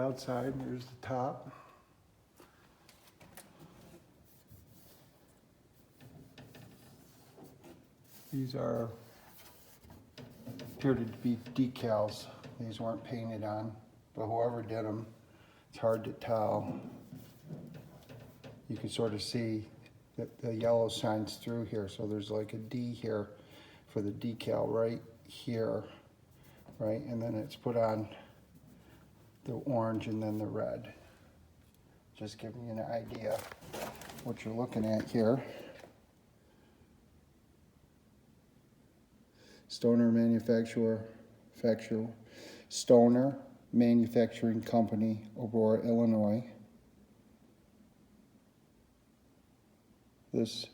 outside. Here's the top. These appear to be decals. These weren't painted on, but whoever did them, it's hard to tell. You can sort of see that the yellow shines through here, so there's like a D here for the decal right here, right? And then it's put on the orange and then the red. Just giving you an idea what you're looking at here. Stoner Manufacturing Company, Aurora, Illinois. This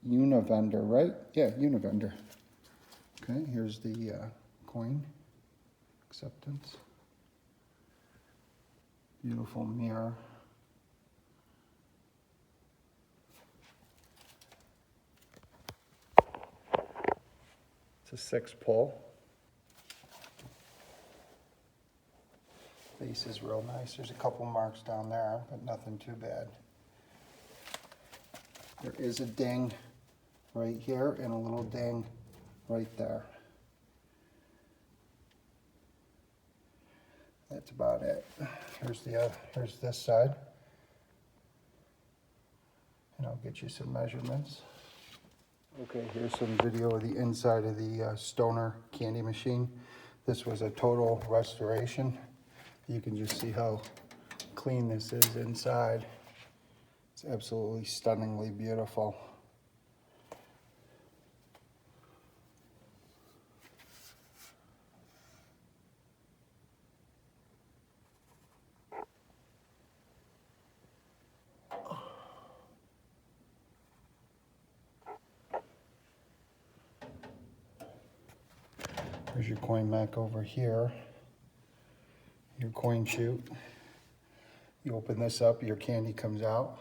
Univendor, right? Yeah, Univendor. Okay, here's the coin acceptance. Beautiful mirror. It's a 6-pull. Base is real nice. There's a couple marks down there, but nothing too bad. There is a ding right here and a little ding right there. That's about it. Here's this side. And I'll get you some measurements. Okay, here's some video of the inside of the Stoner candy machine. This was a total restoration. You can just see how clean this is inside. It's absolutely stunningly beautiful. There's your coin mech over here. Your coin chute. You open this up, your candy comes out.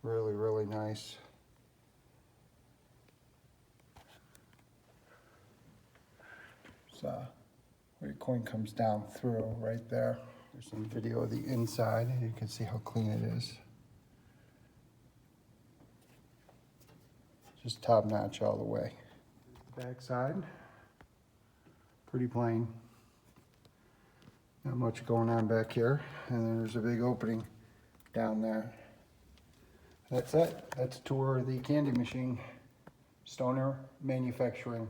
Really, really nice. So, where your coin comes down through right there. There's some video of the inside. You can see how clean it is. Just top notch all the way. Back side, pretty plain. Not much going on back here. And then there's a big opening down there. That's it. That's a tour of the candy machine. Stoner Manufacturing.